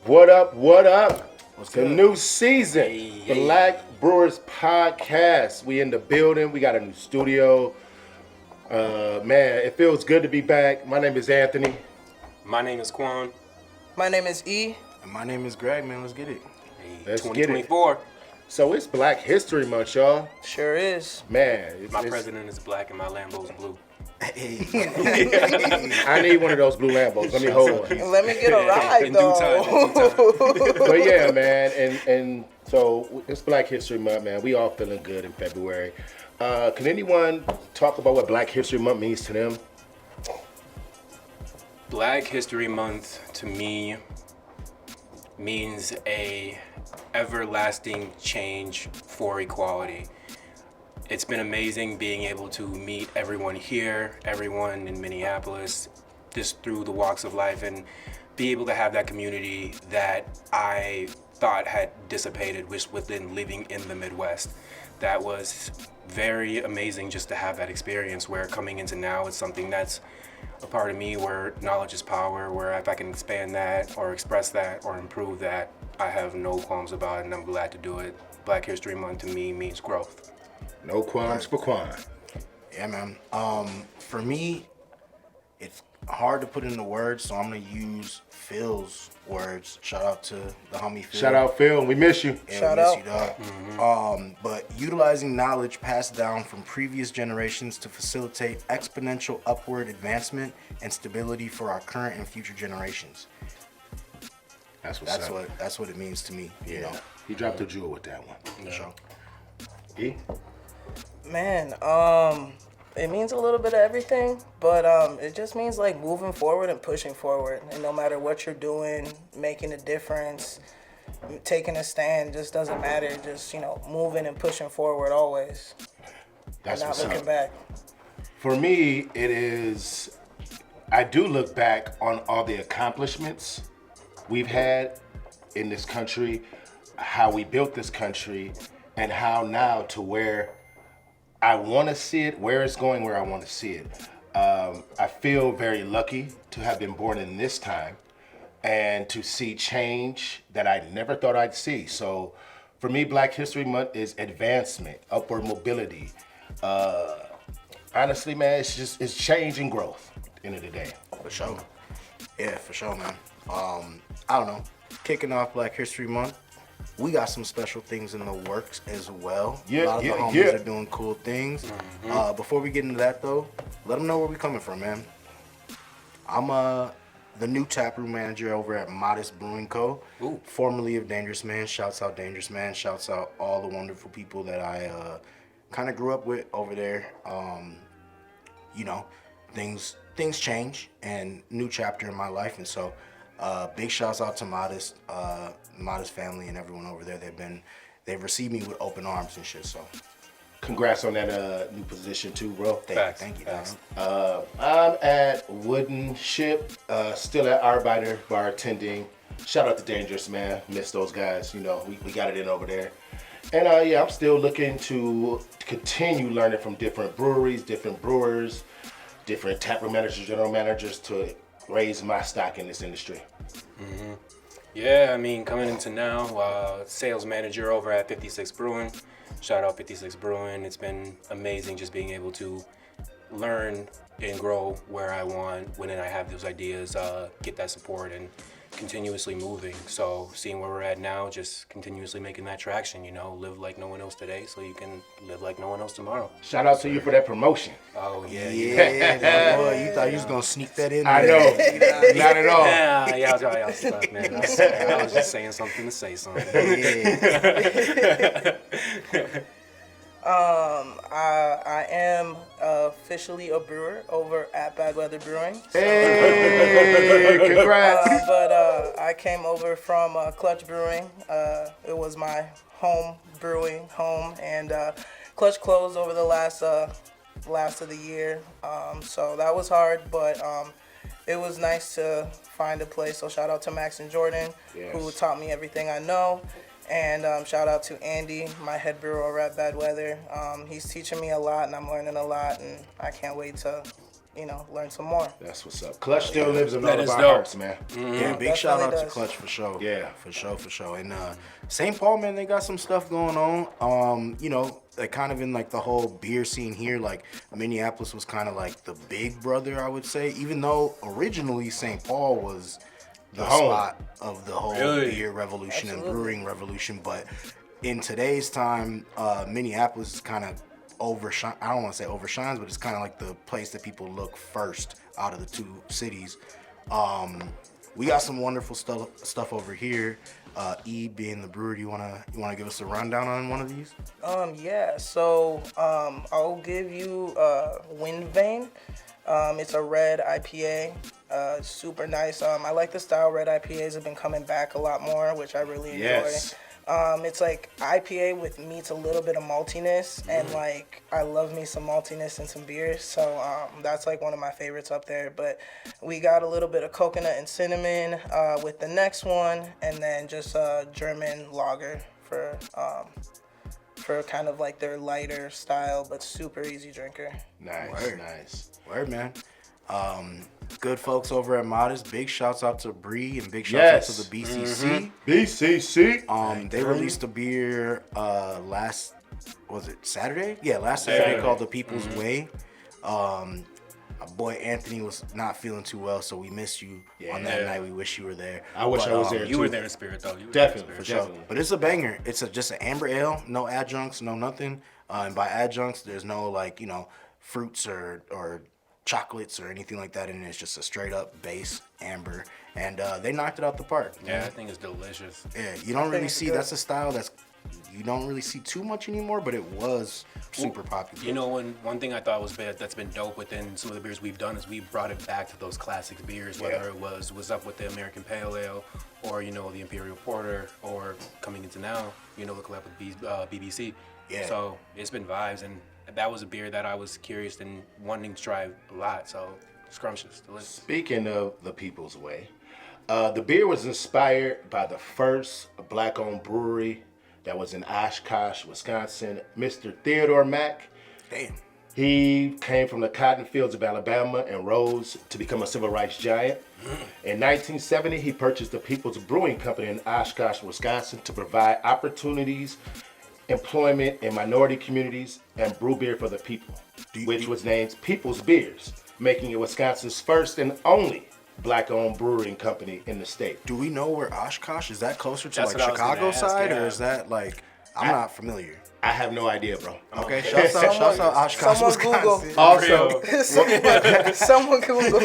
What up? What up? What's The good? new season, Black Brewers podcast. We in the building. We got a new studio. Man, it feels good to be back. My name is Anthony. My name is Quan. My name is E. And my name is Greg, man. Let's get it. Let's get it. 2024. So it's Black History Month, y'all. Sure is. Man, My president is black and my Lambo's blue. Hey. I need one of those blue Lambos. Let me hold one. Let me get a ride, In due though. time. But yeah, man, and so it's Black History Month, man. We all feeling good in February. Can anyone talk about what Black History Month means to them? Black History Month to me means a everlasting change for equality. It's been amazing being able to meet everyone here, everyone in Minneapolis, just through the walks of life, and be able to have that community that I thought had dissipated within living in the Midwest. That was very amazing just to have that experience, where coming into now it's something that's a part of me, where knowledge is power, where if I can expand that or express that or improve that, I have no qualms about it, and I'm glad to do it. Black History Month to me means growth. No qualms for Quan. Yeah, man. For me, it's hard to put into words, so I'm gonna use Phil's words. Shout out to the homie Phil. Shout out, Phil. We miss you. Yeah, Shout we miss out. you, dog. But utilizing knowledge passed down from previous generations to facilitate exponential upward advancement and stability for our current and future generations. That's what's up. That's what it means to me. You know. He dropped a jewel with that one. For sure. E? Man, it means a little bit of everything, but it just means like moving forward and pushing forward. And no matter what you're doing, making a difference, taking a stand, just doesn't matter. Just, moving and pushing forward always. That's And not what's looking up. back. For me, it is, I do look back on all the accomplishments we've had in this country, how we built this country, and how now to where I want to see it, where it's going, where I want to see it. I feel very lucky to have been born in this time and to see change that I never thought I'd see. So for me, Black History Month is advancement, upward mobility. Honestly, man, it's change and growth at the end of the day. For sure. Yeah, for sure, man. I don't know. Kicking off Black History Month, we got some special things in the works as well. Yeah, a lot of yeah, the homies yeah. are doing cool things. Before we get into that, though, let them know where we coming from, man. I'm the new taproom manager over at Modest Brewing Co., formerly of Dangerous Man. Shouts out Dangerous Man. Shouts out all the wonderful people that I kind of grew up with over there. Things change and new chapter in my life, and so big shouts out to Modest family and everyone over there. They've received me with open arms and shit. So Congrats on that new position too, bro. thank you. Facts. I'm at Wooden Ship, still at Arbeiter bartending. Shout out to Dangerous Man, miss those guys. We got it in over there. And I'm still looking to continue learning from different breweries, different brewers, different taproom managers, general managers to raise my stock in this industry. Yeah, I mean, coming into now, sales manager over at 56 Brewing. Shout out 56 Brewing. It's been amazing just being able to learn and grow where I want, when I have those ideas, get that support and continuously moving. So seeing where we're at now, just continuously making that traction, live like no one else today so you can live like no one else tomorrow. Shout out to you for that promotion. Oh, yeah. Yeah, boy, you thought you was gonna sneak that in I there. know, not at all. Yeah, I was stuck, man. I was just saying something to say something. Yeah. I am officially a brewer over at Bad Weather Brewing. Hey, congrats. But I came over from Clutch Brewing. It was my home brewing home, and Clutch closed over the last of the year. So that was hard, but it was nice to find a place. So shout out to Max and Jordan, who taught me everything I know. And shout out to Andy, my head brewer over at Bad Weather. He's teaching me a lot, and I'm learning a lot, and I can't wait to learn some more. That's what's up. Clutch still lives in all That of is our dope. hearts, man. Yeah, big shout out Definitely to does. Clutch for sure. Yeah. For sure. And St. Paul, man, they got some stuff going on. Like kind of in like the whole beer scene here, like Minneapolis was kind of like the big brother, I would say, even though originally St. Paul was the home. spot of the whole Really? beer revolution Absolutely. and brewing revolution. But in today's time, Minneapolis is kind of overshine. I don't want to say overshines, but it's kind of like the place that people look first out of the two cities. We got some wonderful stuff over here. E being the brewer, you wanna give us a rundown on one of these? Yeah, so I'll give you Wind Vein. It's a red IPA, super nice. I like the style. Red IPAs have been coming back a lot more, which I really enjoy. Yes. It's like IPA with meets a little bit of maltiness, and like I love me some maltiness and some beers, so that's like one of my favorites up there. But we got a little bit of coconut and cinnamon with the next one, and then just German lager for kind of like their lighter style, but super easy drinker. Nice. Word, man. Good folks over at Modest. Big shouts out to Bree and big shouts out to the BCC. BCC. They released a beer last Saturday? Yeah, last Saturday called the People's Way. My boy Anthony was not feeling too well, so we missed you on that night. We wish you were there. I wish I was there too. You were there in spirit, though. Definitely, For sure. But it's a banger. It's just an amber ale, no adjuncts, no nothing. And by adjuncts, there's no fruits or chocolates or anything like that in it. It's just a straight up base amber, and they knocked it out the park. Yeah, I think it's delicious. Yeah, you don't really it's see good. that's a style you don't really see too much anymore, but it was super popular. You know, one thing I thought that's been dope within some of the beers we've done is we brought it back to those classic beers, whether it was up with the American Pale Ale or the Imperial Porter, or coming into now the collab with BBC. Yeah. So it's been vibes, and that was a beer that I was curious and wanting to try a lot. So scrumptious, delicious. Speaking of the People's Way, the beer was inspired by the first black-owned brewery that was in Oshkosh, Wisconsin, Mr. Theodore Mack. Damn. He came from the cotton fields of Alabama and rose to become a civil rights giant. In 1970, he purchased the People's Brewing Company in Oshkosh, Wisconsin to provide opportunities, employment in minority communities, and brew beer for the people, which was named People's Beers, making it Wisconsin's first and only black-owned brewing company in the state. Do we know where Oshkosh is? That closer to That's like what I was gonna Chicago ask, side, yeah. or is that like I'm not familiar? I have no idea, bro. Okay, shouts out Oshkosh, Someone Google. Wisconsin. Also, Someone Google.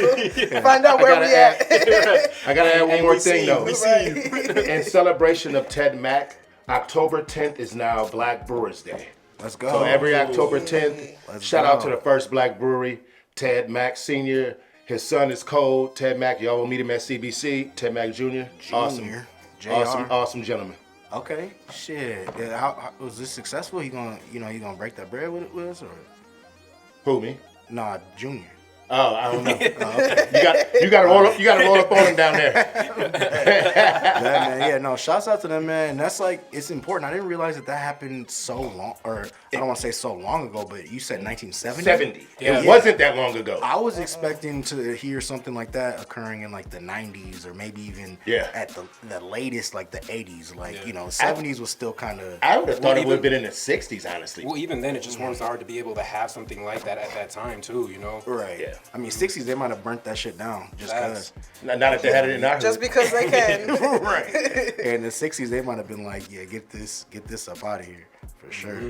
Find out where we at. I gotta add one more thing though. We see you. In celebration of Ted Mack, October 10th is now Black Brewers Day. Let's go. So every October 10th, Let's shout out go. to the first black brewery, Ted Mack Sr. His son is Cole. Ted Mack, y'all will meet him at CBC. Ted Mack Jr. Awesome, Jr. awesome gentleman. Okay, shit. Yeah, how was this successful? He gonna break that bread with us, or Who, me? nah, Junior? Oh, I don't know. Okay. You gotta roll up on him down there. Yeah, man. Yeah, no. Shouts out to them, man. And that's it's important. I didn't realize that happened so long, or I don't want to say so long ago, but you said 1970. 70. Yeah. It wasn't that long ago. I was expecting to hear something like that occurring in like the 90s, or maybe even at the latest, like the 80s. Like 70s was still kind of. I would have thought it even- would have been in the 60s, honestly. Well, even then, it just was hard to be able to have something like that at that time too. Right. Yeah. I mean, 60s they might have burnt that shit down just because. Not that they had it in our Just hood. because they can. Right. And in the 60s they might have been like, yeah, get this up out of here for sure.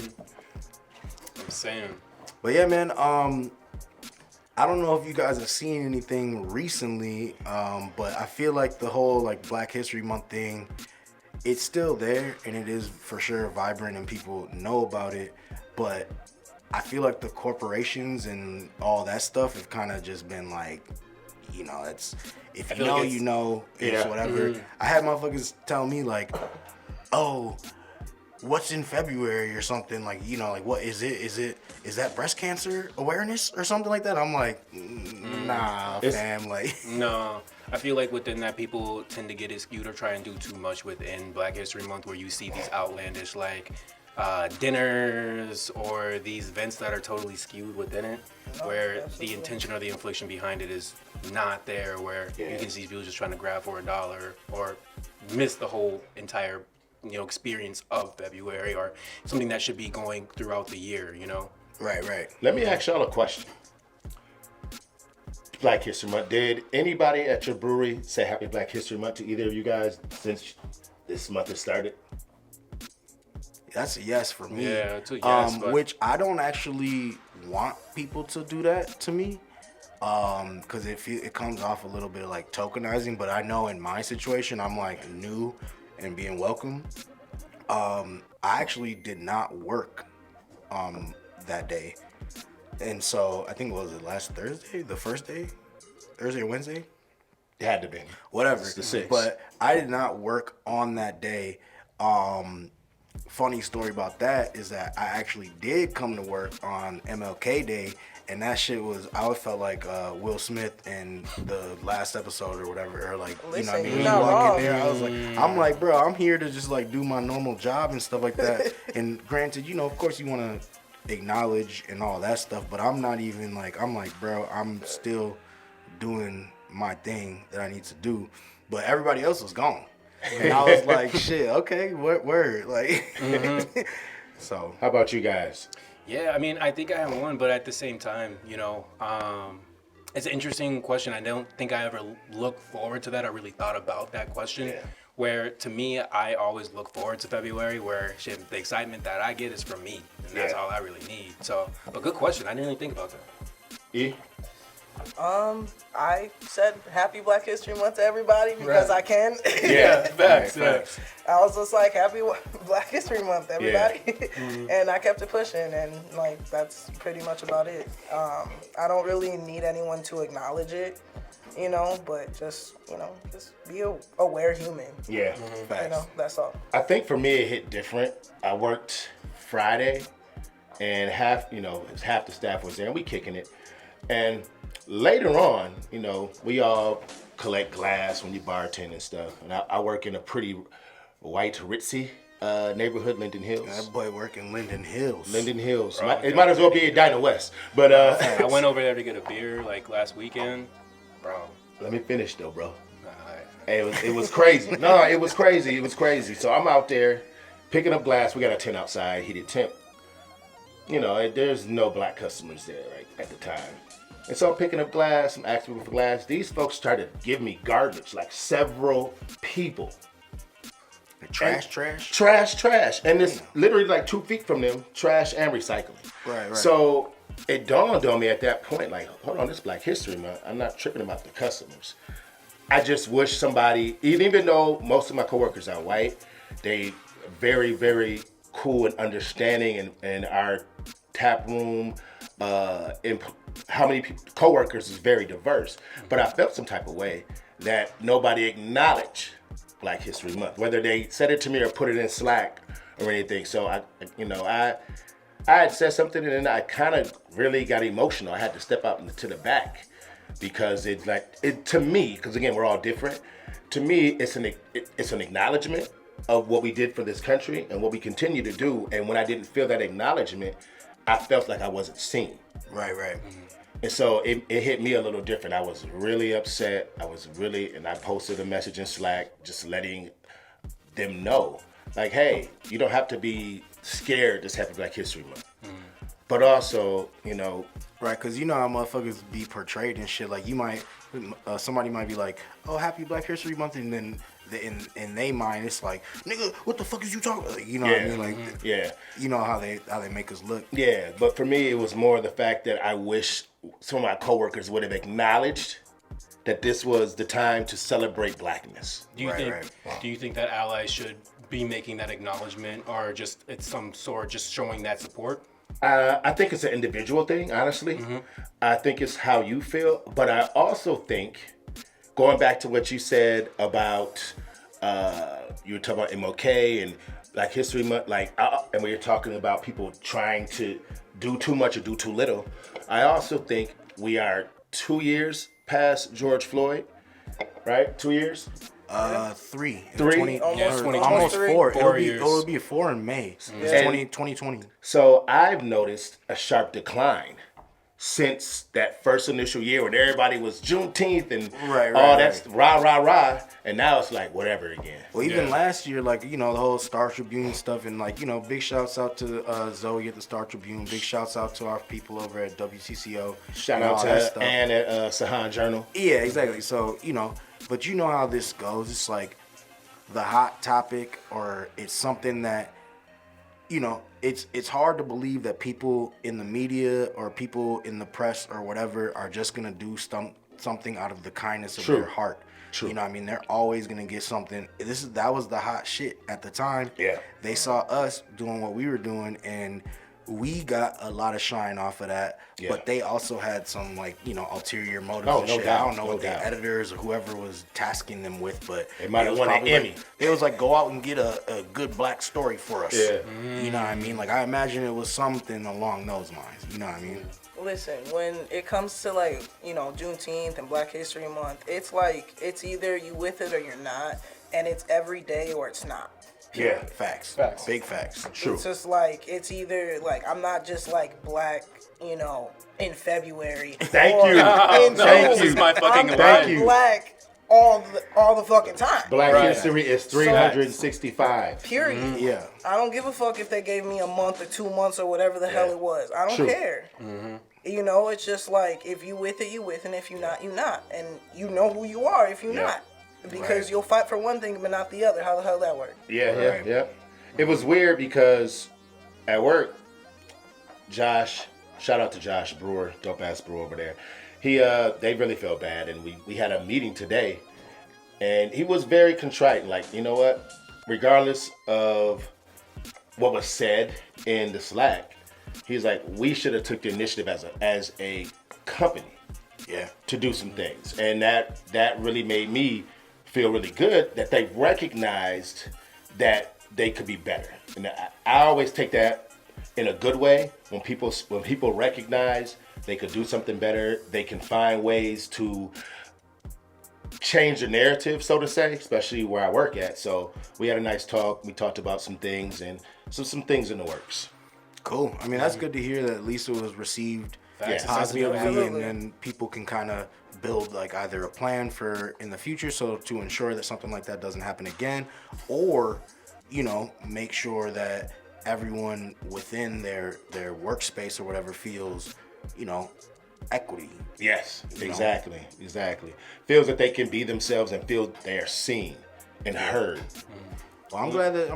I'm saying. But yeah, man. I don't know if you guys have seen anything recently, but I feel like the whole like Black History Month thing, it's still there and it is for sure vibrant and people know about it. But I feel like the corporations and all that stuff have kind of just been like, it's if you feel know, like you know, it's whatever. I had motherfuckers tell me like, oh, what's in February or something, like, like what is that breast cancer awareness or something like that? I'm like, nah, fam, like. No, I feel like within that people tend to get it skewed or try and do too much within Black History Month, where you see these outlandish like dinners or these events that are totally skewed within it, where absolutely. the intention or the infliction behind it is not there, where you can see people just trying to grab for $1 or miss the whole entire experience of February or something that should be going throughout the year. Right. Let me ask y'all a question. Black History Month. Did anybody at your brewery say Happy Black History Month to either of you guys since this month has started? That's a yes for me. Yeah, it's a yes, but- which I don't actually want people to do that to me, because it comes off a little bit like tokenizing. But I know in my situation, I'm like new and being welcome. I actually did not work that day, and so I think it was last Thursday, the first day, Thursday or Wednesday. It had to be. Whatever. It's the 6th. But I did not work on that day. Funny story about that is that I actually did come to work on MLK Day, and that shit was, I felt like Will Smith in the last episode or whatever, or like, you know what I Listen, mean? you're He not walk wrong. in there, I was like, I'm like, bro, I'm here to just like do my normal job and stuff like that. And granted, of course you want to acknowledge and all that stuff, but I'm not even like, I'm like, bro, I'm still doing my thing that I need to do. But everybody else was gone. And I was like, shit, okay, what word? Like, so. How about you guys? Yeah, I mean, I think I have one, but at the same time, it's an interesting question. I don't think I ever looked forward to that. I really thought about that question. Yeah. Where to me, I always look forward to February, where shit, the excitement that I get is from me, and that's Yeah. all I really need. So, but good question. I didn't really think about that. E? I said Happy Black History Month to everybody because Right. I can. Yeah, facts, facts. I was just like, Happy Black History Month, everybody. Mm-hmm. And I kept it pushing, and like that's pretty much about it. I don't really need anyone to acknowledge it, but just be a aware human. Yeah, facts. That's all. I think for me it hit different. I worked Friday, and half the staff was there, and we kicking it. And later on, we all collect glass when you bartend and stuff. And I work in a pretty white, ritzy neighborhood, Linden Hills. That boy work in Linden Hills. Linden Hills. Bro, It might as well be Edina West. But I went over there to get a beer like last weekend, bro. let me finish though, bro. Alright. Hey, it was crazy. No, it was crazy. It was crazy. So I'm out there picking up glass. We got a tent outside, heated tent. There's no black customers there right at the time. And so I'm picking up glass, I'm asking people for glass. These folks started giving me garbage, like several people. Trash. Trash. And it's literally like 2 feet from them, trash and recycling. Right. So it dawned on me at that point, like, hold on, this Black History Month. I'm not tripping about the customers. I just wish somebody, even though most of my coworkers are white, they very, very cool and understanding, and our tap room, how many coworkers is very diverse. But I felt some type of way that nobody acknowledged Black History Month, whether they said it to me or put it in Slack or anything. So I had said something, and then I kind of really got emotional. I had to step out to the back because to me, because again, we're all different. To me, it's an acknowledgement of what we did for this country and what we continue to do. And when I didn't feel that acknowledgement, I felt like I wasn't seen. Right. And so it hit me a little different. I was really upset. And I posted a message in Slack just letting them know, like, hey, you don't have to be scared this Happy Black History Month. But also, Right, because how motherfuckers be portrayed and shit. Like, somebody might be like, oh, Happy Black History Month, and then in their mind, it's like, nigga, what the fuck is you talking about? You know what I mean? Like, yeah. You know how they make us look. Yeah, but for me, it was more the fact that I wish some of my coworkers would have acknowledged that this was the time to celebrate blackness. Do you think that allies should be making that acknowledgement, or just it's some sort just showing that support? I think it's an individual thing, honestly. I think it's how you feel, but I also think, going back to what you said about, you were talking about MLK and Black History Month, and we were talking about people trying to do too much or do too little. I also think we are 2 years past George Floyd, right? 2 years. 3. Three? 20, Almost or 20, almost 23. 4. 4 It'll years. be 4 in May. It's And- 2020. So I've noticed a sharp decline since that first initial year when everybody was Juneteenth and Right, all right, that rah rah rah, and now it's like whatever again. Well, even Yeah. last year, like, the whole Star Tribune stuff, and big shouts out to Zoe at the Star Tribune. Big shouts out to our people over at WCCO. Shout and out all to that stuff. Ann at Sahan Journal. Yeah, exactly. So, but you know how this goes. It's like the hot topic, or it's something that, it's hard to believe that people in the media or people in the press or whatever are just going to do something out of the kindness of True. their heart. True. You know what I mean? They're always going to get something. That was the hot shit at the time. Yeah. They saw us doing what we were doing, and we got a lot of shine off of that. Yeah. But they also had some ulterior motives Oh, and no shit. doubt, I don't know no what doubt. the editors or whoever was tasking them with, but They might have was won an probably Emmy. It was like, go out and get a good black story for us. Yeah. You know what I mean? Like, I imagine it was something along those lines. You know what I mean? Listen, when it comes to Juneteenth and Black History Month, it's like it's either you with it or you're not, and it's every day or it's not. Yeah. Facts. Facts. Big facts. True. It's just like it's either like I'm not just like black, in February. Thank or you. in Thank June. you. This is my fucking I'm Thank line. you. black all the fucking time. Black Right. history is 365. Period. Yeah. I don't give a fuck if they gave me a month or 2 months or whatever the hell it was. I don't True. care. It's just like if you with it, you with, and if you not, you not, and you know who you are if you Yeah. not, because Right. you'll fight for one thing but not the other. How the hell that work? Yeah. It was weird because at work, Josh, shout out to Josh Brewer, dope ass Brewer over there. They really felt bad, and we had a meeting today, and he was very contrite. Like, you know what? Regardless of what was said in the Slack, he's like, we should have took the initiative as a company Yeah. to do some things, and that really made me feel really good that they recognized that they could be better. And I always take that in a good way. When people recognize they could do something better, they can find ways to change the narrative, so to say, especially where I work at. So we had a nice talk. We talked about some things and some things in the works. Cool. I mean, that's good to hear that at least it was received Facts. positively, Absolutely. and then people can kind of build like either a plan for in the future, so to ensure that something like that doesn't happen again, or make sure that everyone within their workspace or whatever feels equity. Yes, know? exactly. Feels that they can be themselves and feel they're seen and heard. Well, I'm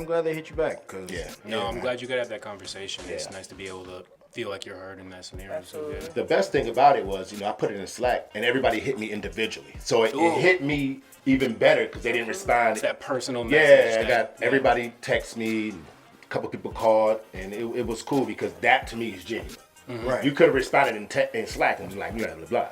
glad they hit you back, because Yeah. No, I'm man. glad you could have that conversation. It's Yeah. nice to be able to feel like you're heard in that scenario. So Absolutely. good. The best thing about it was, I put it in Slack and everybody hit me individually. So it hit me even better because they didn't respond. It's that personal message. Yeah, I got that- everybody text me, a couple people called, and it was cool because that to me is genuine. Right. You could have responded in Slack and be like, blah, blah, blah.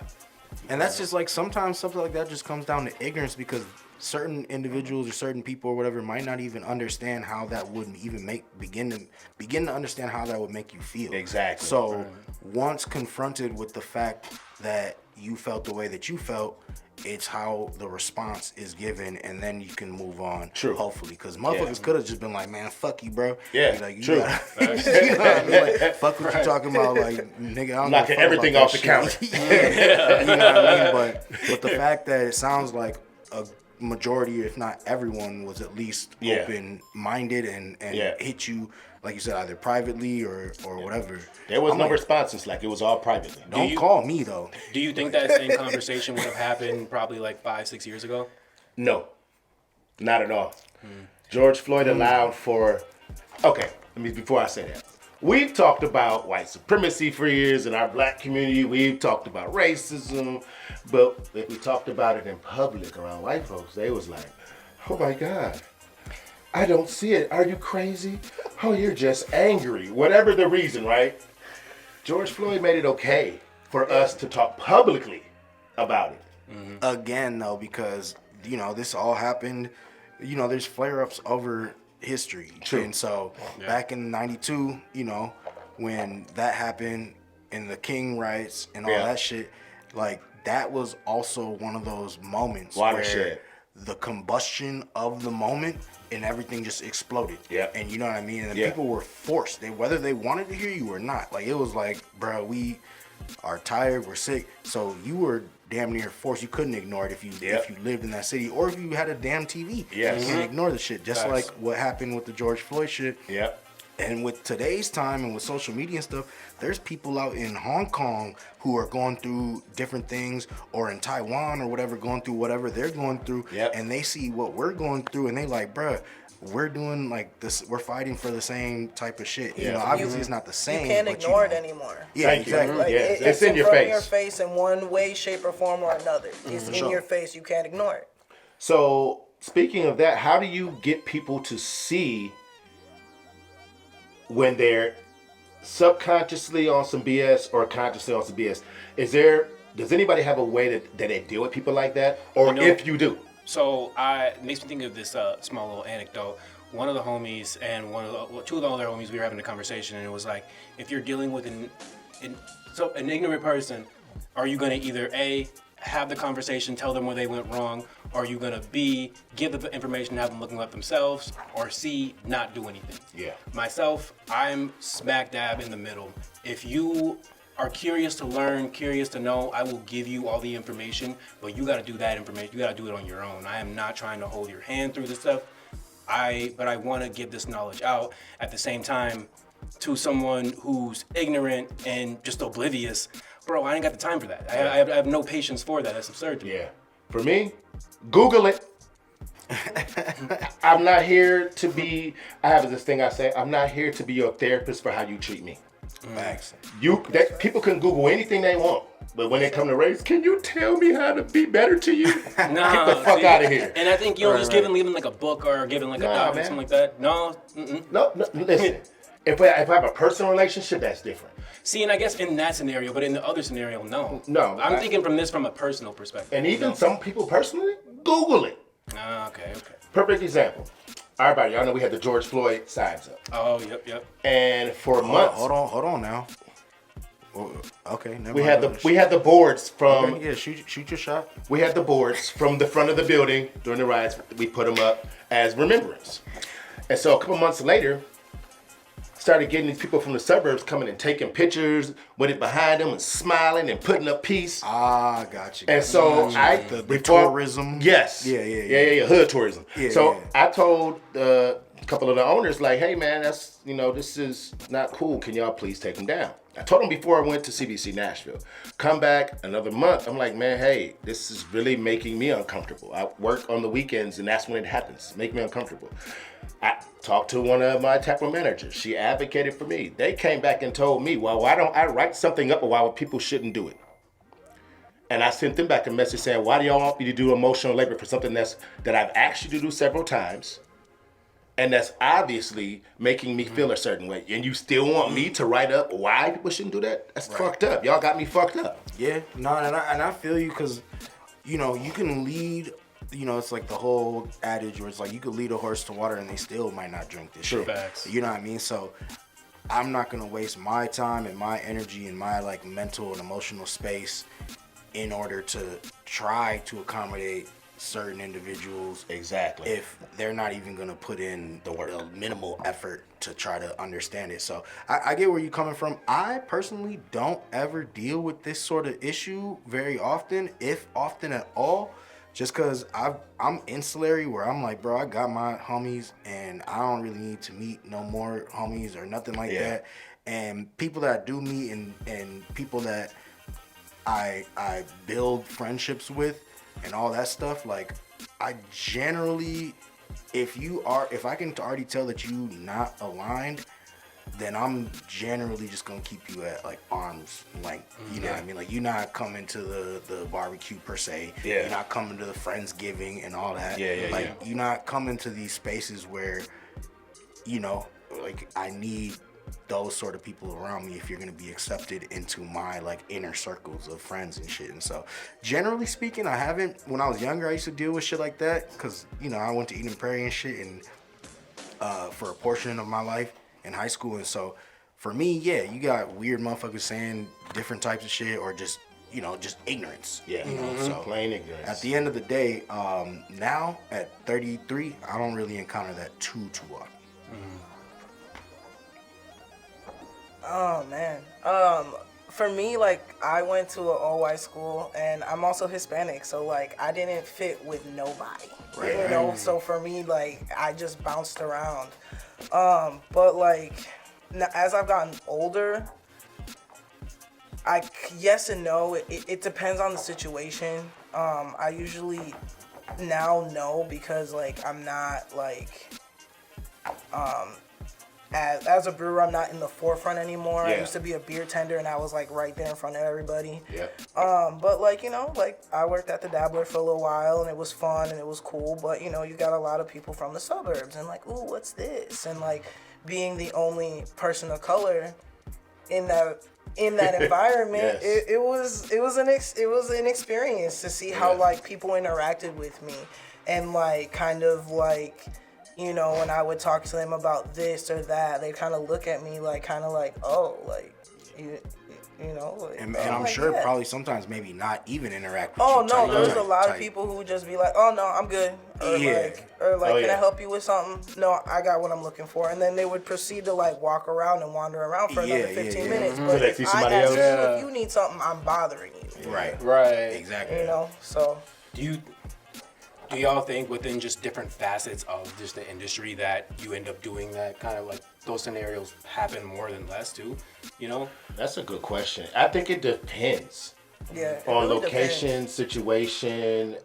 And that's just like sometimes something like that just comes down to ignorance, because certain individuals or certain people or whatever might not even understand how that wouldn't even begin to understand how that would make you feel. Exactly. So once confronted with the fact that you felt the way that you felt, it's how the response is given, and then you can move on. True. Hopefully, because motherfuckers could have just been like, "Man, fuck you, bro." Yeah, Like, you true. gotta- you know what I mean? Like, fuck what you talking about, like, nigga. I don't Knocking give a fuck everything about off the that shit. Yeah. You know what I mean? But the fact that it sounds like a majority, if not everyone, was at least Yeah. open-minded and Yeah. hit you, like you said, either privately or whatever. There was I'm no like, response in Slack. It was all privately. Don't you- call me though. Do you think that same conversation would have happened probably like 5-6 years ago? No, not at all. George Floyd allowed for. Okay, before I say that, we've talked about white supremacy for years in our black community. We've talked about racism, but if we talked about it in public around white folks, they was like, "Oh my God, I don't see it. Are you crazy? Oh, you're just angry." Whatever the reason, right? George Floyd made it okay for us to talk publicly about it. Again though, because this all happened, there's flare-ups over history. True. And so back in 92, when that happened and the King rights and all Yeah. that shit, like that was also one of those moments Watershed. the combustion of the moment, and everything just exploded. Yeah. And you know what I mean? And Yeah. people were forced, whether they wanted to hear you or not. Like, it was like, bro, we are tired, we're sick. So you were damn near forced. You couldn't ignore it if you lived in that city, or if you had a damn TV. Yes. You can't ignore the shit. Just Facts. like what happened with the George Floyd shit. Yep. And with today's time and with social media and stuff, there's people out in Hong Kong who are going through different things, or in Taiwan or whatever, going through whatever they're going through. Yep. And they see what we're going through, and they like, bruh, we're doing like this. We're fighting for the same type of shit. You know, obviously it's not the same. You can't but ignore it know. anymore. Yeah, Thank you. exactly. Like, Yeah, it's in your front of face. your face in one way, shape, or form or another. It's in Sure. your face. You can't ignore it. So speaking of that, how do you get people to see when they're subconsciously on some BS or consciously on some BS? Does anybody have a way that they deal with people like that? Or if you do? So it makes me think of this small little anecdote. One of the homies and two of the other homies, we were having a conversation, and it was like, if you're dealing with an ignorant person, are you going to either A, have the conversation, tell them where they went wrong, or are you going to B, give the information, have them looking up themselves, or C, not do anything? Yeah. Myself, I'm smack dab in the middle. If you are curious to learn, curious to know, I will give you all the information, but you got to do that information. You got to do it on your own. I am not trying to hold your hand through this stuff. But I want to give this knowledge out at the same time to someone who's ignorant and just oblivious. Bro, I ain't got the time for that. I have no patience for that. That's absurd to me. Yeah. For me, Google it. I'm not here to be, I have this thing I say, I'm not here to be your therapist for how you treat me. Facts. People can Google anything they want, but when it come to race, can you tell me how to be better to you? Get the fuck out of here. And I think, just leaving like a book or giving like a doc or something like that. No. No, listen. If I have a personal relationship, that's different. See, and I guess in that scenario, but in the other scenario, no. No. I'm thinking from a personal perspective. And even some people personally, Google it. Okay. Perfect example. Everybody, y'all know we had the George Floyd signs up. Oh, yep. And for months, Hold on now. Okay, never we mind. had the boards from Okay, yeah, shoot your shot. we had the boards from the front of the building during the riots. We put them up as remembrance. And so a couple months later, started getting these people from the suburbs coming and taking pictures with it behind them and smiling and putting up peace. Ah, got you. And so the tourism. Yes. Yeah. Hood tourism. Yeah, so yeah. I told a couple of the owners, like, hey man, this is not cool. Can y'all please take them down? I told them before I went to CBC Nashville. Come back another month. I'm like, man, hey, this is really making me uncomfortable. I work on the weekends and that's when it happens. Make me uncomfortable. I talked to one of my taproom managers. She advocated for me. They came back and told me, well, why don't I write something up about why people shouldn't do it? And I sent them back a message saying, why do y'all want me to do emotional labor for something that I've asked you to do several times? And that's obviously making me feel a certain way. And you still want me to write up why people shouldn't do that? That's fucked up. Y'all got me fucked up. Yeah, no, and I feel you because, you can lead, it's like the whole adage where it's like you could lead a horse to water and they still might not drink this shit. Facts. You know what I mean? So I'm not going to waste my time and my energy and my like mental and emotional space in order to try to accommodate certain individuals. Exactly. If they're not even going to put in the minimal effort to try to understand it. So I get where you're coming from. I personally don't ever deal with this sort of issue very often, if often at all, just because I'm insulary where I'm like, bro, I got my homies and I don't really need to meet no more homies or nothing like that. And people that I do meet and people that I build friendships with and all that stuff, like I generally, if I can already tell that you not aligned, then I'm generally just gonna keep you at like arm's length. You know what I mean? Like you're not coming to the barbecue per se. Yeah. You're not coming to the Friendsgiving and all that. Yeah. You're not coming to these spaces where, like I need those sort of people around me if you're gonna be accepted into my like inner circles of friends and shit. And so generally speaking, I haven't. When I was younger, I used to deal with shit like that because I went to Eden Prairie and shit and for a portion of my life in high school. And so for me, yeah, you got weird motherfuckers saying different types of shit or just just ignorance. Yeah. You know, so Plain ignorance. at the end of the day, now at 33, I don't really encounter that too often. Oh man. For me, like I went to an all-white school, and I'm also Hispanic, so like I didn't fit with nobody. Right. You know, so for me, like I just bounced around. But like as I've gotten older, yes and no. It depends on the situation. I usually now know because like I'm not like as a brewer, I'm not in the forefront anymore. I used to be a beer tender, and I was like right there in front of everybody. Yeah. But like like I worked at the Dabbler for a little while, and it was fun and it was cool. But you got a lot of people from the suburbs, and like, ooh, what's this? And like being the only person of color in that environment, Yes. it was an experience to see how like people interacted with me, and like kind of like. When I would talk to them about this or that, they kind of look at me like, oh, like, like, And I'm I'm like, sure yeah. probably sometimes maybe not even interact with Oh you. no, there's a lot of people who would just be like, oh no, I'm good, or Yeah. can I help you with something? No, I got what I'm looking for, and then they would proceed to like walk around and wander around for another 15 minutes. But they if see I somebody ask you else. if you need something, I'm bothering you. Right. Right. So. Do y'all think within just different facets of just the industry that you end up doing that kind of like those scenarios happen more than less too? That's a good question. I think it depends Yeah. it on really location, depends. situation,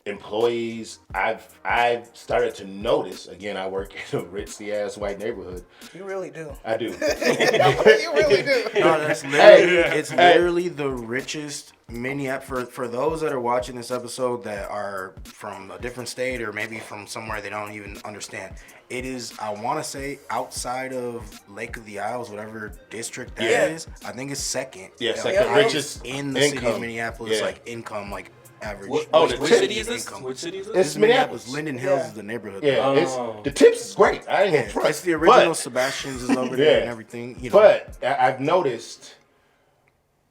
employees. I've started to notice. Again, I work in a ritzy ass white neighborhood. You really do. I do. You really do. No, that's literally, it's literally the richest for those that are watching this episode that are from a different state or maybe from somewhere they don't even understand. It is, I want to say, outside of Lake of the Isles, whatever district that is. I think it's second. Yeah, Like, second richest in the city of income. Minneapolis, Yeah. like income, like average. The Which tip- city is this? income. Which city is It's this? This is Minneapolis. Minneapolis. Linden Hills Yeah. is the neighborhood. Yeah, Oh. the tips is great. I ain't gonna front. It's the original But- Sebastian's is over there and everything. But I've noticed,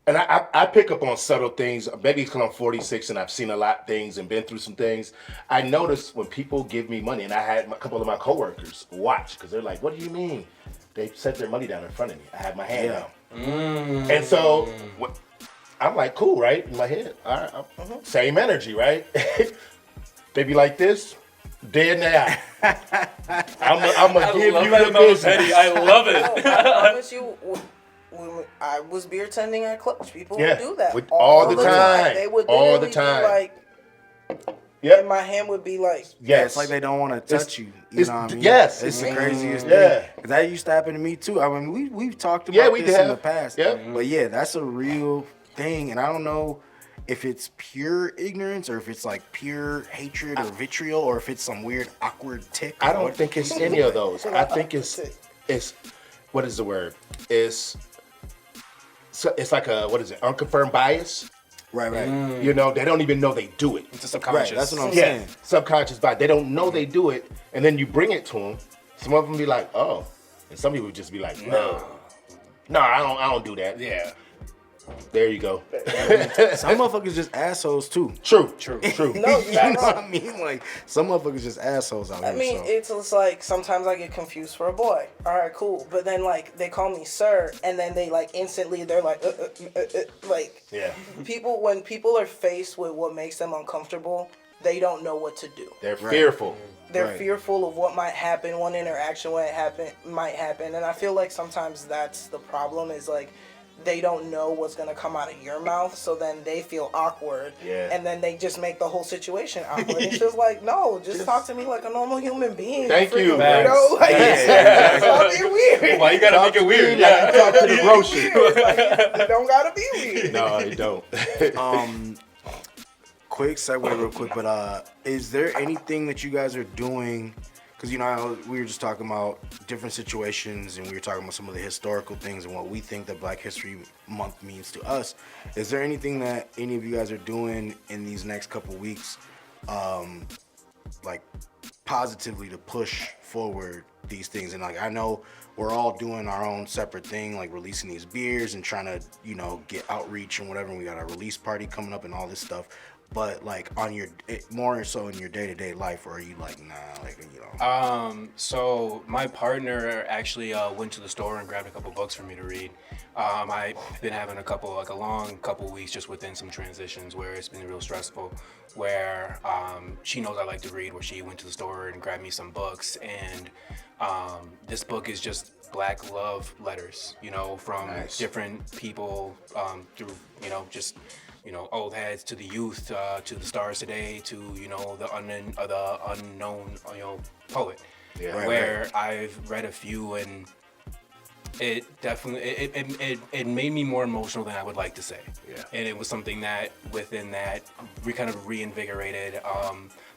and I pick up on subtle things. Maybe because I'm 46 and I've seen a lot of things and been through some things. I notice when people give me money, and I had a couple of my coworkers watch because they're like, "What do you mean?" They set their money down in front of me. I have my hand out, and so I'm like, "Cool, right?" In my head, all right, same energy, right? They be like this. Dead now. I'm gonna give you the business. I love it. I promise you, when I was beer tending at clubs, people would do that all the time. They would All the literally be time. like, Yep. and my hand would be like, Yes. It's like they don't want to touch you. You it's- know what I mean? yes. It's the craziest Yeah. thing. 'Cause that used to happen to me too. I mean, we've talked about Yeah, we this have. in the past. Yeah. But yeah, that's a real thing. And I don't know if it's pure ignorance or if it's like pure hatred or vitriol or if it's some weird awkward tick. I don't think it's any of those. I think it's what is the word? It's like a, what is it? Unconfirmed bias. Right. They don't even know they do it. It's a subconscious. Right, that's what I'm Yeah, saying. subconscious bias. They don't know they do it, and then you bring it to them. Some of them be like, "Oh," and some people just be like, "No, I don't do that." Yeah. There you go. Some motherfuckers just assholes too. True. no, You know what I mean? Like some motherfuckers just assholes out here. I mean, so. it's just like sometimes I get confused for a boy. All right, cool. But then like they call me sir, and then they like instantly they're like, like Yeah. when people are faced with what makes them uncomfortable, they don't know what to do. They're fearful. They're Right. fearful of what might happen, one interaction might happen, and I feel like sometimes that's the problem. Is like they don't know what's gonna come out of your mouth, so then they feel awkward, and then they just make the whole situation awkward. It's just like, no, just talk to me like a normal human being. Thank you. You know, like, stop being weird. Why you gotta make it weird? Yeah. Talk to the grocery. Like, it don't gotta be weird. No, they don't. Quick segue real quick, but is there anything that you guys are doing? Because, we were just talking about different situations and we were talking about some of the historical things and what we think that Black History Month means to us. Is there anything that any of you guys are doing in these next couple weeks, like positively to push forward these things. And like I know we're all doing our own separate thing, like releasing these beers and trying to, you know, get outreach and whatever. And we got a release party coming up and all this stuff. But like on your more so in your day-to-day life, or are you like, nah, like, you know? So my partner actually went to the store and grabbed a couple books for me to read. I've been having a long couple weeks just within some transitions where it's been real stressful, where she knows I like to read, where she went to the store and grabbed me some books. And this book is just Black love letters, you know, from different people through, you know, just, you know, old heads to the youth, to the stars today, to, you know, the unknown, you know, poet. Yeah. Where I've read a few, and it definitely it made me more emotional than I would like to say. Yeah. And it was something that within that we kind of reinvigorated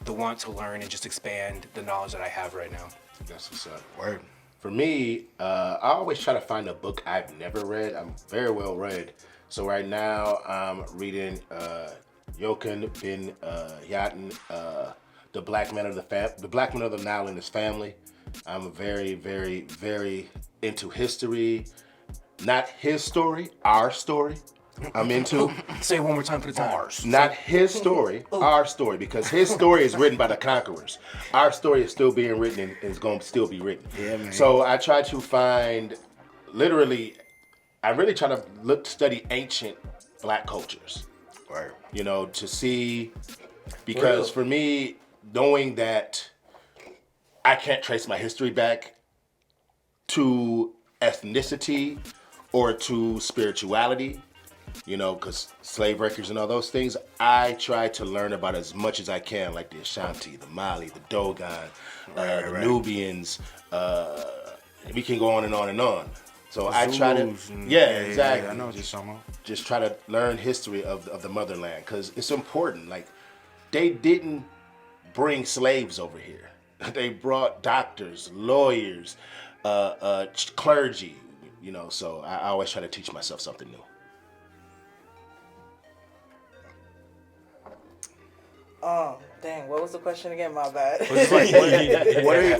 the want to learn and just expand the knowledge that I have right now. That's what's up. Word. For me, I always try to find a book I've never read. I'm very well read. So right now I'm reading Jochen bin Yaten, the Black Man of the Nile and his family. I'm very, very, very into history. Not his story, our story. I'm into. Say it one more time for the time. Not his story, our story, because his story is written by the conquerors. Our story is still being written and is going to still be written. Yeah, man. So I try to find, literally, I really try to study ancient Black cultures. Right. You know, to see, because for me, knowing that I can't trace my history back to ethnicity or to spirituality, you know, because slave records and all those things, I try to learn about as much as I can, like the Ashanti, the Mali, the Dogon, the Nubians. We can go on and on and on. So I try to, exactly. Yeah, I know what you're talking about. Just try to learn history of the motherland, because it's important. Like, they didn't bring slaves over here. They brought doctors, lawyers, clergy, you know, so I always try to teach myself something new. Dang, what was the question again? My bad. It's like,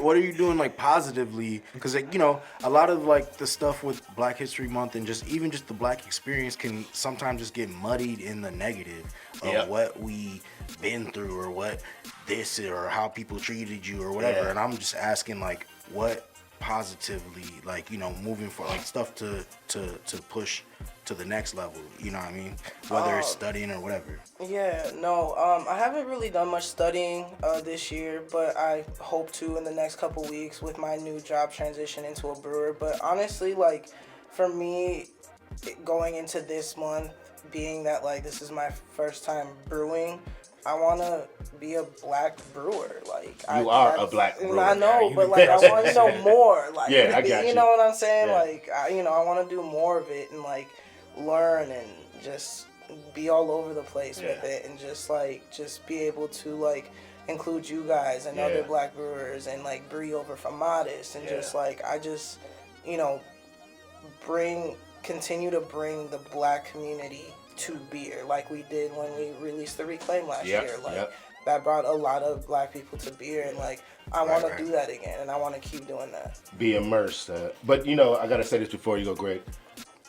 what are you doing like positively? Because like, you know, a lot of like the stuff with Black History Month and just even just the Black experience can sometimes just get muddied in the negative of what we been through or what this or how people treated you or whatever. And I'm just asking like, what positively, like, you know, moving for like stuff to push to the next level, you know what I mean? Whether it's studying or whatever. Yeah, no, I haven't really done much studying this year, but I hope to in the next couple weeks with my new job transition into a brewer. But honestly, like, for me, going into this month, being that, like, this is my first time brewing, I want to be a Black brewer. Like, You are a Black brewer. I know, but, like, I want to know more. Like, Yeah, I got you. You know what I'm saying? Yeah. Like, I want to do more of it and, like, learn and just be all over the place with it, and just be able to like include you guys and other Black brewers, and like Bree over from Modest, and just like I just, you know, continue to bring the Black community to beer like we did when we released the Reclaim last year. Like that brought a lot of Black people to beer, and like I want to do that again, and I want to keep doing that. Be immersed. But you know, I gotta say this before you go, Greg.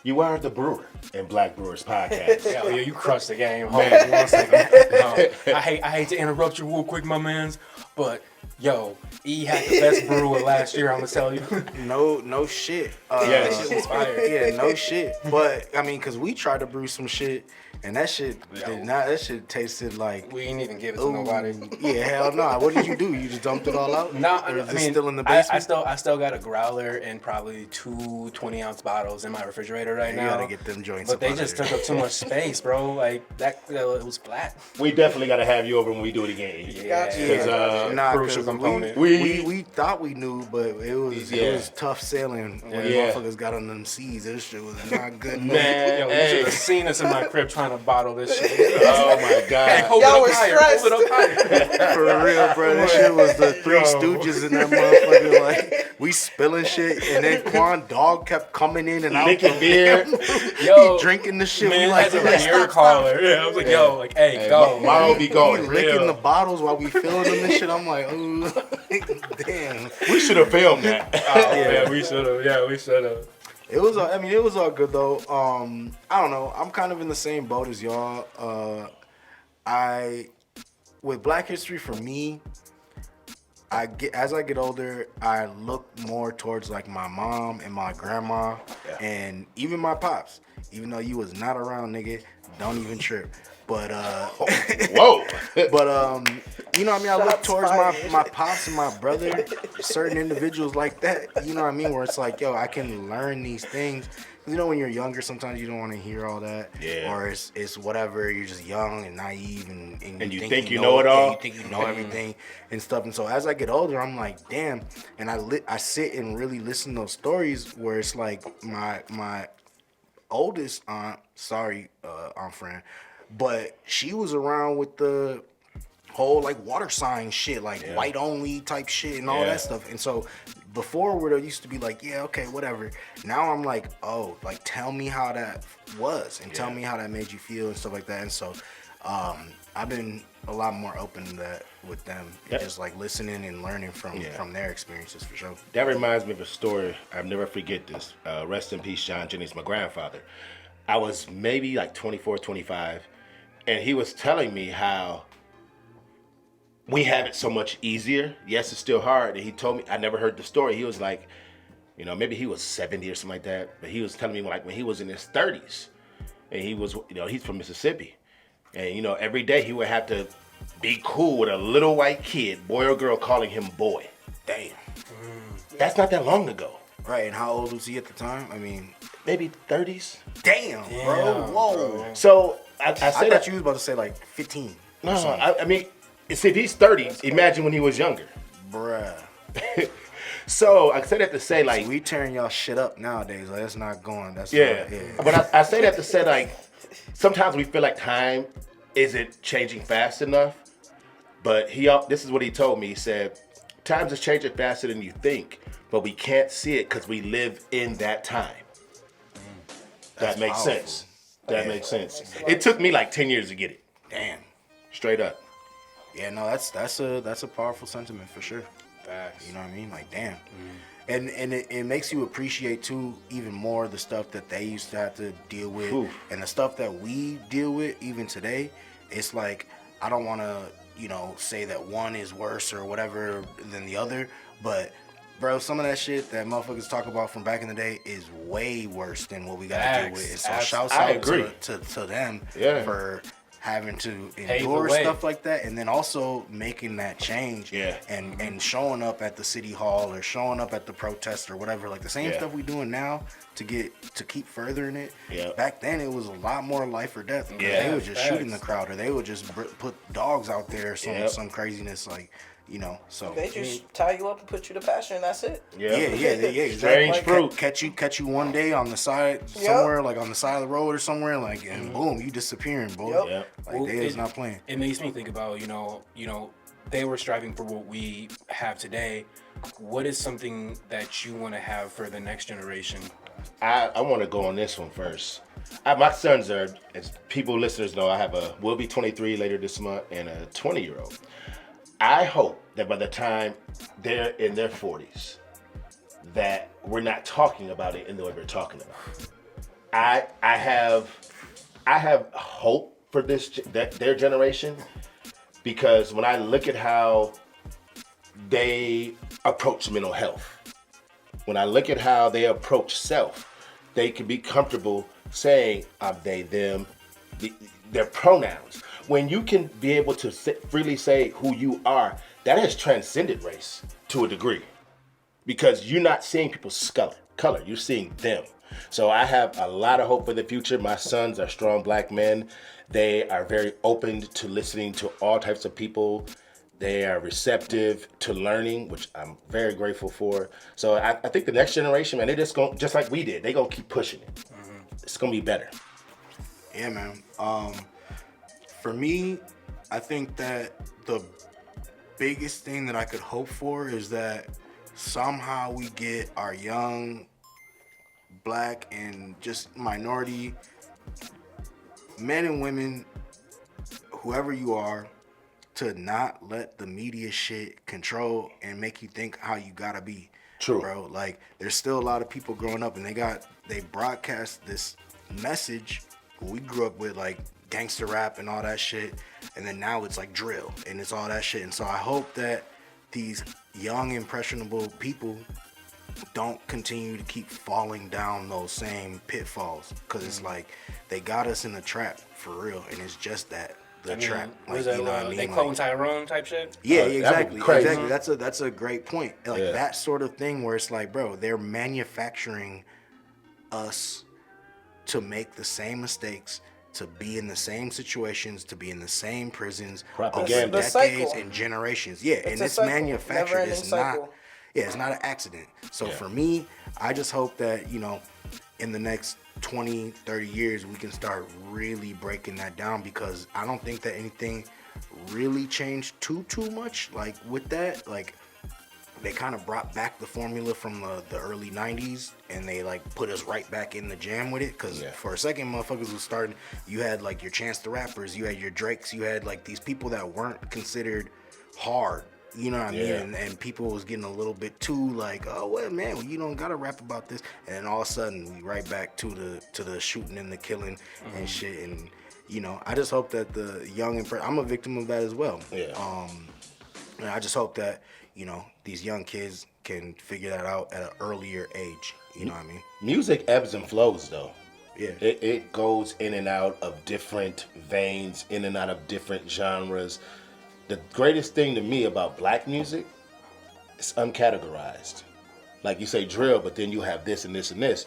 You are the brewer in Black Brewers Podcast. Yeah, you crushed the game. Hold on 1 second. I hate to interrupt you real quick, my mans, but yo, E had the best brewer last year. I'm gonna tell you. No shit. That shit was fire. Yeah, no shit. But I mean, cause we tried to brew some shit, and that shit did not. That shit tasted like we didn't even give it to nobody. Yeah, hell no. What did you do? You just dumped it all out? No, or is I it mean, still in the basement. I still got a growler and probably 2 20-ounce bottles in my refrigerator right now. You gotta get them joints. But they just took up too much space, bro. Like that, it was flat. We definitely gotta have you over when we do it again. Yeah, crucial component. We thought we knew, but it was tough sailing when motherfuckers got on them seas. This shit was not good. Man, yo, you should have seen us in my crib trying to bottle this shit. Oh my god! Hey, hold it up higher. For real, bro. That shit was the Three Stooges in that motherfucker. Like we spilling shit, and then Quan dog kept coming in and out. Licking beer. Yo, he drinking the shit. Man, we like, as a beer caller. Yeah, I was like, yo, like, hey, go. Maro be going. Licking the bottles while we filling them and shit. I'm like, oh Damn. We should have filmed that. Yeah, we should have. Yeah, we should have. It was. I mean, it was all good though. I don't know. I'm kind of in the same boat as y'all. With Black History for me, as I get older, I look more towards like my mom and my grandma, and even my pops. Even though you was not around, nigga, don't even trip. But Whoa. but you know what I mean? I look Shots towards fired. my pops and my brother, certain individuals like that. You know what I mean? Where it's like, yo, I can learn these things. 'Cause you know when you're younger, sometimes you don't want to hear all that. Yeah. Or it's whatever. You're just young and naive, and you think you know it all? Yeah, you think you know everything and stuff. And so as I get older, I'm like, damn. And I sit and really listen to those stories where it's like my oldest aunt, sorry, Aunt Fran, but she was around with the whole like water sign shit, like white only type shit and all that stuff. And so before where there used to be like, yeah, okay, whatever. Now I'm like, oh, like tell me how that was and tell me how that made you feel and stuff like that. And so I've been a lot more open to that with them, just like listening and learning from their experiences for sure. That reminds me of a story. I'll never forget this. Rest in peace, John Jennings, my grandfather. I was maybe like 24, 25, and he was telling me how we have it so much easier. Yes, it's still hard. And he told me, I never heard the story. He was like, you know, maybe he was 70 or something like that. But he was telling me like when he was in his 30s, and he was, you know, he's from Mississippi. And, you know, every day he would have to be cool with a little white kid, boy or girl, calling him boy. Damn. That's not that long ago. Right, and how old was he at the time? I mean, Maybe 30s. damn, bro. Whoa. Bro. So I I say thought that you was about to say like 15. No, I mean, see, if he's 30, imagine when he was younger. Bruh. So I say that to say, like, We tearing y'all shit up nowadays. Like, that's not going. That's yeah. not, yeah. But I say that to say, like, sometimes we feel like time isn't changing fast enough. But this is what he told me. He said, times is changing faster than you think, but we can't see it because we live in that time. That makes powerful. sense. That makes sense. It took me like 10 years to get it. Damn. Straight up. Yeah, no, that's a powerful sentiment for sure. Facts. You know what I mean? Like, damn. And it makes you appreciate too even more the stuff that they used to have to deal with, Oof. and the stuff that we deal with even today. It's like I don't want to say that one is worse or whatever than the other, but bro, some of that shit that motherfuckers talk about from back in the day is way worse than what we got to deal with. So shouts I out agree. to them for having to Pave endure the way. stuff like that, and then also making that change, Yeah. and showing up at the city hall or showing up at the protest or whatever, like the same Yeah. stuff we doing now to keep furthering it. Yeah. Back then it was a lot more life or death. Yeah. They would just shoot in the Facts. crowd, or they would just put dogs out there, or Yep. some craziness like. So They just tie you up and put you to pasture, and that's it. yeah, exactly. Strange Like, fruit. catch you one day on the side somewhere, like on the side of the road or somewhere, like, and boom, you disappearing, boy. Yep. Yep. Like Well, they is not playing. It makes me think about, they were striving for what we have today. What is something that you want to have for the next generation? I want to go on this one first. My sons are, as listeners know, will be 23 later this month and a 20-year-old. I hope that by the time they're in their 40s, that we're not talking about it in the way we're talking about it. I have hope for their generation, because when I look at how they approach mental health, when I look at how they approach self, they can be comfortable saying they, them, their pronouns. When you can be able to freely say who you are, that has transcended race to a degree, because you're not seeing people's color, you're seeing them. So I have a lot of hope for the future. My sons are strong black men. They are very open to listening to all types of people. They are receptive to learning, which I'm very grateful for. So I think the next generation, man, they're just like we did. They're going to keep pushing it. It's going to be better. Yeah, man. For me, I think that the biggest thing that I could hope for is that somehow we get our young black and just minority men and women, whoever you are, to not let the media shit control and make you think how you gotta be. True. Bro. Like, there's still a lot of people growing up and they broadcast this message we grew up with, like gangster rap and all that shit, and then now it's like drill and it's all that shit. And so I hope that these young impressionable people don't continue to keep falling down those same pitfalls, because it's like they got us in the trap for real, and it's just that the trap. Like, Like, you know what I mean? They clone Tyrone type shit? Yeah, That would exactly. be crazy. Exactly. That's a great point. Like Yeah. that sort of thing where it's like, bro, they're manufacturing us to make the same mistakes, to be in the same situations, to be in the same prisons over Propaganda. The decades cycle. and generations. Yeah, and a it's cycle. manufactured. Never-ending It's not. cycle. Yeah, it's not an accident. So Yeah. for me, I just hope that, you know, in the next 20, 30 years, we can start really breaking that down, because I don't think that anything really changed too much. Like with that, like they kind of brought back the formula from the early 90s, and they like put us right back in the jam with it. Because Yeah. for a second, motherfuckers was starting, you had like your Chance the Rappers, you had your Drakes, you had like these people that weren't considered hard. You know what I mean? Yeah. And people was getting a little bit too like, oh well, man, well, you don't gotta rap about this. And then all of a sudden, we right back to the shooting and the killing and shit. And you know, I just hope that the young I'm a victim of that as well. Yeah. And I just hope that, you know, these young kids can figure that out at an earlier age. You know what I mean? Music ebbs and flows, though. Yeah. It goes in and out of different veins, in and out of different genres. The greatest thing to me about black music is uncategorized. Like you say drill, but then you have this and this and this.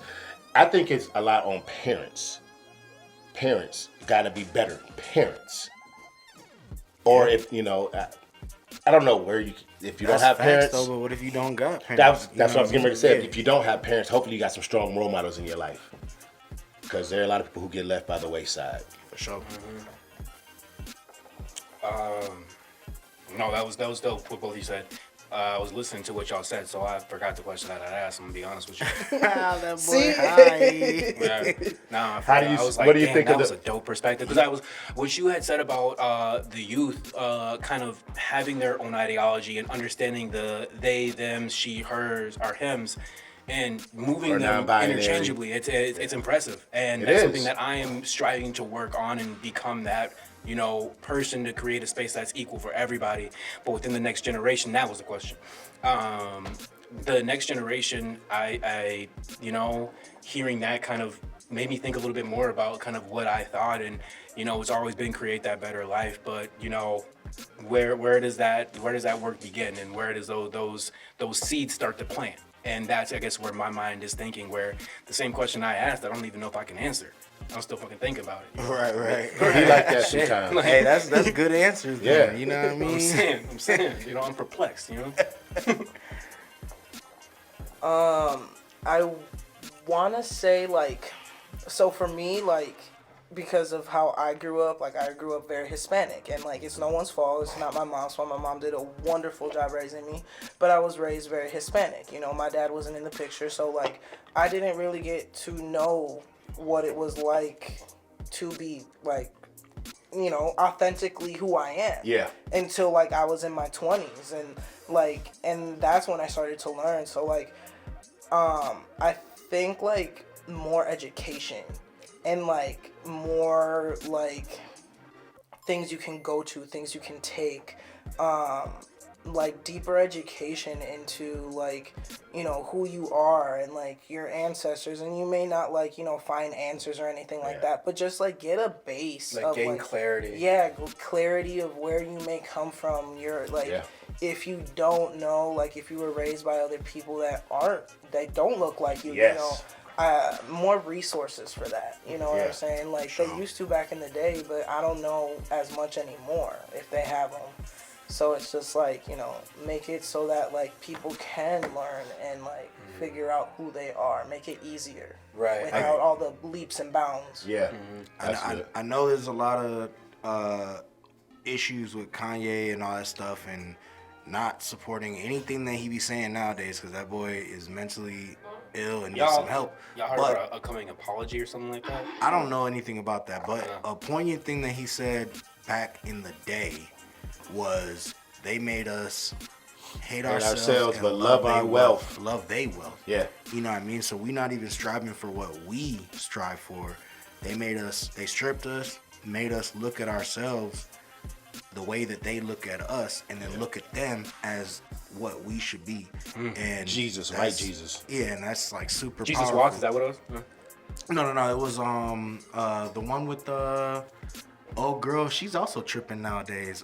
I think it's a lot on parents. Parents gotta be better parents. Or if, you know, I don't know where if you don't have facts, parents. though, but what if you don't got parents? That's what I was getting ready to say. Yeah. If you don't have parents, hopefully you got some strong role models in your life. Because there are a lot of people who get left by the wayside. For sure. No, that was dope what both you said. I was listening to what y'all said, so I forgot the question that I asked. I'm gonna be honest with you. That boy See? high. Yeah. Nah, How do you- I was like, what do you damn, think that of was the- a dope perspective, because what you had said about the youth kind of having their own ideology and understanding the they, them, she, hers, our hims, and moving Or them non-binary. interchangeably. It's impressive, and It that's is. something that I am striving to work on and become that, you know, person to create a space that's equal for everybody. But within the next generation, that was the question. The next generation, I you know, hearing that kind of made me think a little bit more about kind of what I thought, and you know, it's always been create that better life. But you know, where does that work begin, and where does those seeds start to plant? And that's, I guess, where my mind is thinking. Where the same question I asked, I don't even know if I can answer. I'm still fucking thinking about it. Right. He like that sometimes. Hey, that's good answers. Yeah. Man. You know what I mean? I'm saying, you know, I'm perplexed. You know. I want to say, like, so for me, like, because of how I grew up, like, I grew up very Hispanic, and, like, it's no one's fault. It's not my mom's fault. My mom did a wonderful job raising me, but I was raised very Hispanic. You know, my dad wasn't in the picture, so, like, I didn't really get to know what it was like to be, like, you know, authentically who I am. Yeah. Until, like, I was in my 20s, and, like, and that's when I started to learn. So, like, I think, like, more education and, like, more, like, things you can go to, things you can take, like, deeper education into, like, you know, who you are and, like, your ancestors. And you may not, like, you know, find answers or anything like that, but just, like, get a base Like, of, gain like, clarity. Yeah, clarity of where you may come from. Your, like, if you don't know, like, if you were raised by other people that don't look like you, Yes. you know, more resources for that. You know what I'm saying? Like, they used to back in the day, but I don't know as much anymore if they have them. So it's just like, you know, make it so that, like, people can learn and, like, figure out who they are. Make it easier. Right. Without all the leaps and bounds. Yeah. That's good. I know there's a lot of issues with Kanye and all that stuff, and not supporting anything that he be saying nowadays, because that boy is mentally ill and needs some help. Y'all heard But about a coming apology or something like that? I don't know anything about that, but a poignant thing that he said back in the day was they made us hate ourselves, and but love our they wealth. Love they wealth. Yeah. You know what I mean? So we're not even striving for what we strive for. They stripped us, made us look at ourselves the way that they look at us, and then look at them as what we should be. And Jesus, that's- right? Jesus. Yeah, and that's like super Jesus powerful. Walks, is that what it was? No. It was the one with the old girl. She's also tripping nowadays.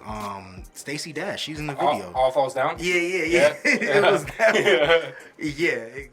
Stacey Dash. She's in the video. All falls down? Yeah. It was that one. Yeah. Exactly.